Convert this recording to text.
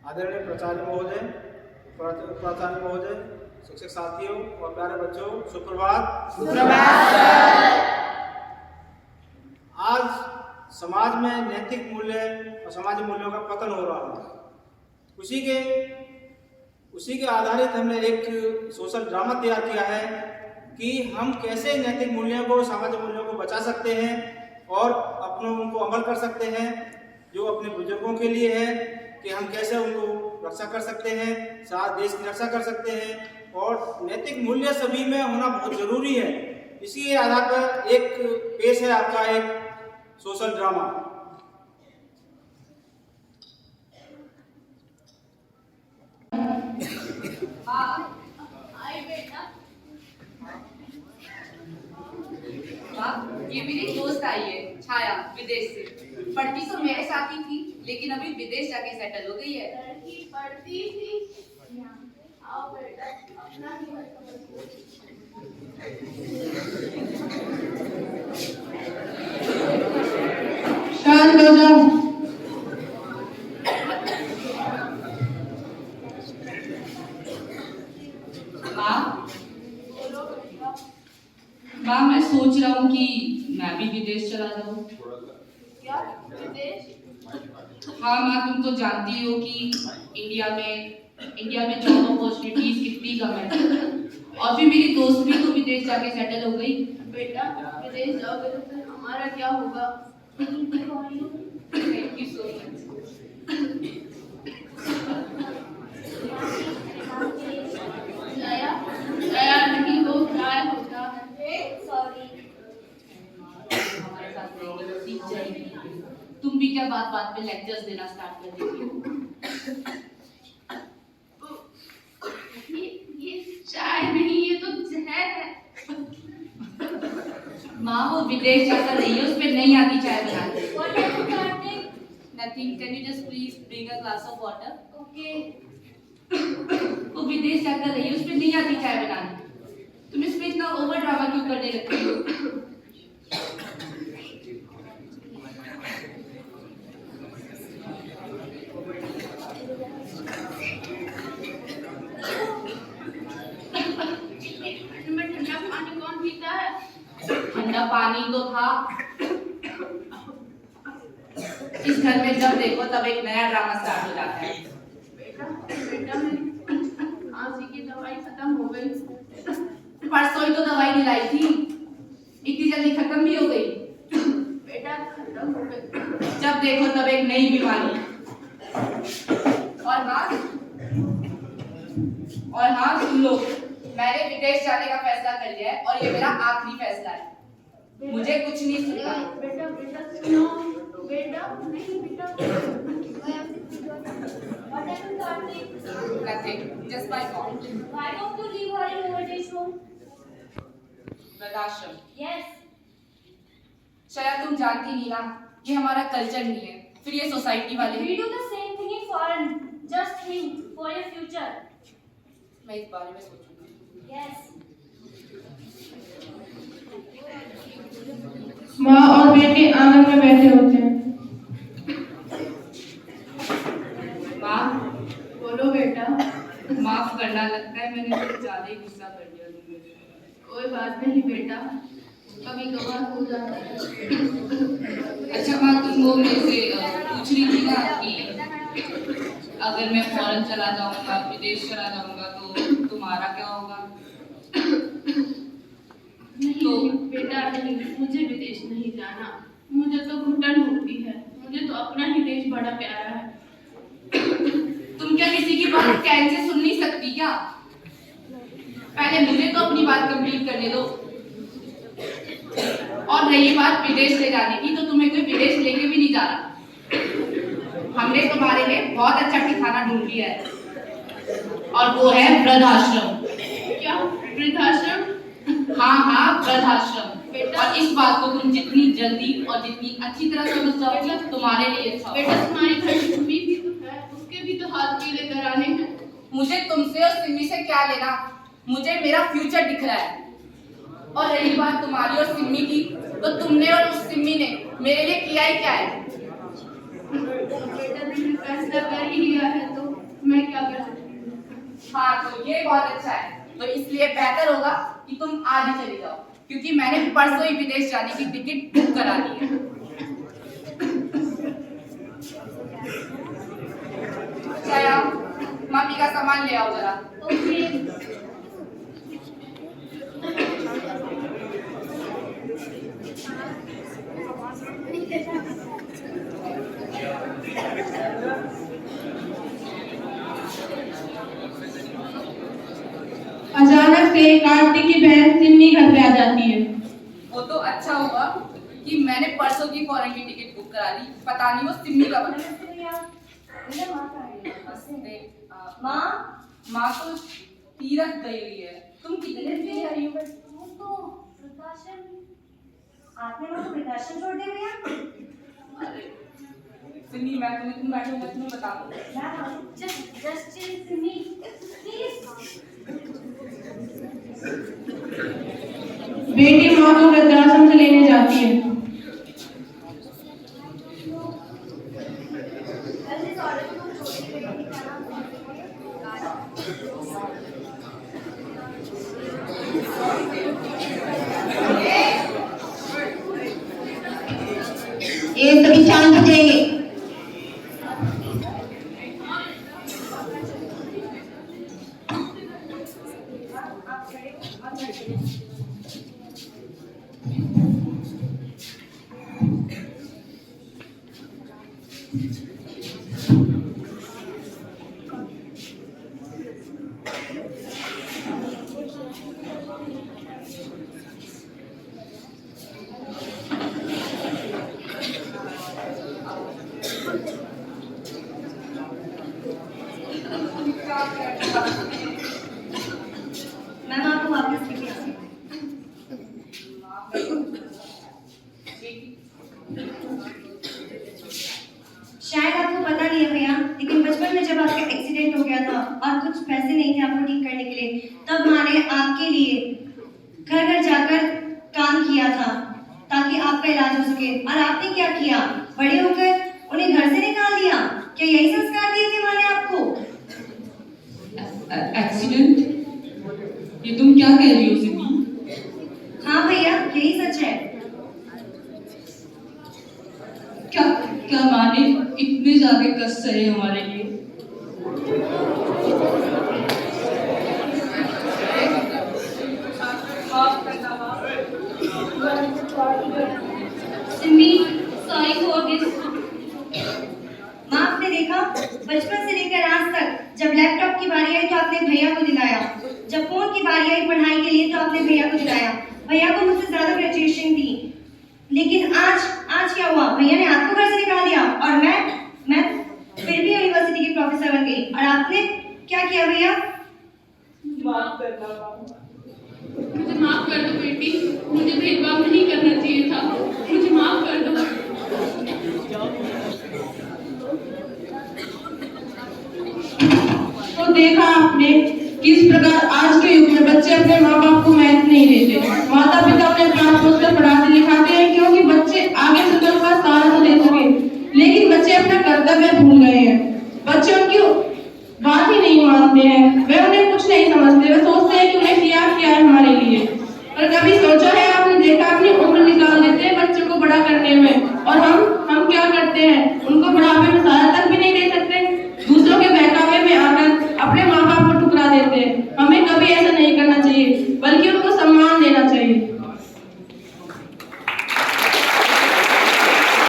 आदरणीय प्राचार्य महोदय, शिक्षक साथियों और प्यारे बच्चों, सुप्रभात। आज समाज में नैतिक मूल्य और सामाजिक मूल्यों का पतन हो रहा है। उसी के आधारित हमने एक सोशल ड्रामा तैयार किया है कि हम कैसे नैतिक मूल्यों को, सामाजिक मूल्यों को बचा सकते हैं और उनको अमल कर सकते हैं, जो अपने बुजुर्गों के लिए है कि हम कैसे उनको रक्षा कर सकते हैं, साथ देश की रक्षा कर सकते हैं, और नैतिक मूल्य सभी में होना बहुत जरूरी है। इसी आधार पर एक पेश है आपका एक सोशल ड्रामा। ये मेरी दोस्त आई है छाया, विदेश से। पढ़ती तो मेरे साथ ही थी, लेकिन अभी विदेश जाके सेटल हो गई है। लड़की पढ़ती थी। आओ बेटा, अपना ही शांत हो जाओ। माँ, मैं सोच रहा हूँ कि मैं भी विदेश चला जाऊँ। क्या विदेश? हाँ माँ, तुम तो जानती हो कि इंडिया में जॉब अपॉर्चुनिटीज कितनी कम है, और फिर मेरी दोस्त भी तो विदेश जाके सेटल हो गई। बेटा, विदेश जाओगे तो फिर हमारा क्या होगा? Thank you so much. दया नहीं तो क्या होता है? सॉरी। हमारे साथ रहेगी, सीख जाएगी। तुम भी क्या बात बात पे लेक्चर्स देना स्टार्ट कर देती हो? ये चाय नहीं, ये तो जहर है। माँ, वो विदेश जाकर रही है, उसमें नहीं आती चाय बनाने। What are you doing? Nothing. Can you just please bring a glass of water? Okay. वो विदेश जाकर रही है, उसमें नहीं आती चाय बनाने। तुम इसमें इतना ओवर ड्रामा क्यों करने लगती हो? में ठंडा पानी कौन पीता है? ठंडा पानी तो था। इस घर में जब देखो तब एक नया ड्रामा स्टार्ट हो जाता है। बेटा मेरी खांसी की दवाई खत्म हो गई। परसों ही तो दवाई दिलाई थी, इतनी जल्दी खत्म भी हो गई। बेटा खत्म हो गई। जब देखो तब एक नई बीमारी। और हाँ सुन लो, मैंने विदेश जाने का फैसला कर लिया है और ये मेरा आखिरी फैसला है। मुझे कुछ नहीं सुनना। बेटा सुनो। बेटा नहीं बेटा। What are you doing? Nothing, just my fault. Why don't you leave her in old age home? वृद्धाश्रम। Yes. शायद तुम जानती नहीं ना, ये हमारा कल्चर नहीं है। फिर ये सोसाइटी वाले। We do the same thing in foreign. Just think for your future. मैं इस बारे में सोचूंगी। Yes. माँ और बेटे आंगन में बैठे होते हैं। माँ, बोलो बेटा। माफ करना, लगता है मैंने कुछ ज्यादा ही गुस्सा कर दिया तुमसे। कोई बात नहीं बेटा, कभी कभार हो जाता है। अच्छा माँ, तुम वो मेरे से पूछ रही थी ना कि अगर मैं फॉरेन चला जाऊंगा, विदेश चला जाऊंगा तो तुम्हारा क्या होगा? नहीं बेटा नहीं, मुझे विदेश नहीं जाना। मुझे तो घुटन होती है। मुझे तो अपना ही देश बड़ा प्यारा है। तुम क्या किसी की बात चैन से सुन नहीं सकती क्या? पहले मुझे तो अपनी बात कंप्लीट करने दो। और रही बात विदेश ले जाने की, तो तुम्हें कोई विदेश लेके भी नहीं जा रहा। हमने तुम्हारे लिए बहुत अच्छा ठिकाना ढूंढ लिया है, और वो है वृद्धाश्रम। क्या वृद्धाश्रम? हाँ, वृद्धाश्रम। और इस बात को तुम जितनी जल्दी और जितनी अच्छी तरह समझ जाओगे, तुम्हारे लिए अच्छा होगा। बेटा तुम्हारी घर सिम्मी भी तो है, उसके भी तो हाथ पीले कराने हैं। मुझे तुमसे और सिम्मी से क्या लेना? मुझे मेरा फ्यूचर दिख रहा है। और रही बात तुम्हारी और सिम्मी की, तो तुमने और उस सिम्मी ने मेरे लिए किया ही क्या है? बेटा तुमने फैसला कर ही लिया है तो मैं क्या कर सकती हूँ। हाँ तो ये बहुत अच्छा है, तो इसलिए बेहतर होगा कि तुम आज ही चली जाओ, क्योंकि मैंने परसों ही विदेश जाने की टिकट बुक करा ली है। अच्छा मम्मी का सामान ले आओ जरा। अचानक से कार्तिक की बहन सिम्मी घर पे आ जाती है। वो तो अच्छा हुआ कि मैंने परसों की फॉरेन की टिकट बुक करा ली, पता नहीं वो सिम्मी का बना। माँ तो तीरथ गई हुई है। तुम कितने दिन से आई हो? आपने वो वृद्धाश्रम छोड़ दिया भैया? अरे सिम्मी मैं तुम्हें बैठूंगा तुम्हें बता दूँ। Just Simmi please. बेटी माँ को वृद्धाश्रम से लेने जाती है। ये सभी शांत हो जाएंगे। मैम आपको वापस लेके आती हूँ। शायद आपको पता नहीं है भैया, लेकिन बचपन में जब आपका एक्सीडेंट हो गया था और कुछ पैसे नहीं थे आपको ठीक करने के लिए, तब माँ ने आपके लिए घर घर जाकर काम किया था ताकि आपका इलाज हो सके। और आपने क्या किया? बड़े होकर उन्हें घर से निकाल दिया। क्या यही संस्कार दिए थे माँ ने आपको? एक्सीडेंट? ये तुम क्या कह रही हो सिम्मी? हाँ भैया, यही सच है। क्या क्या माँ ने इतने ज्यादा कष्ट सहे हमारे लिए? Simmi, sorry for this. माँ आपने देखा, बचपन से लेकर आज तक जब लैपटॉप की बारी आई तो आपने भैया को दिलाया, जब फोन की बारी आई पढ़ाई के लिए तो आपने भैया को दिलाया। भैया को मुझसे ज्यादा ग्रेजुएशन थी, लेकिन आज क्या हुआ? भैया ने आपको घर से निकाल दिया और मैं फिर भी यूनिवर्सिटी की प्रोफेसर बन गई। और आपने क्या किया भैया? मुझे माफ कर दो बेटी, मुझे भेदभाव नहीं करना चाहिए था, मुझे माफ कर दो। तो देखा आपने किस प्रकार आज के युग में बच्चे अपने माँ बाप को महत्व नहीं देते। माता पिता उन्हें प्राण पोषकर पढ़ाते लिखाते हैं क्योंकि बच्चे आगे चलकर उनका सहारा दे सके, लेकिन बच्चे अपना कर्तव्य भूल गए हैं। बच्चे उनकी बात ही नहीं मानते हैं, वे उन्हें कुछ नहीं समझते, वे सोचते हैं कि उन्हें किया है हमारे लिए। और कभी सोचा है आपने देखा अपनी उम्र निकाल देते हैं बच्चों को बड़ा करने में, और हम क्या करते हैं? उनको बुढ़ापे में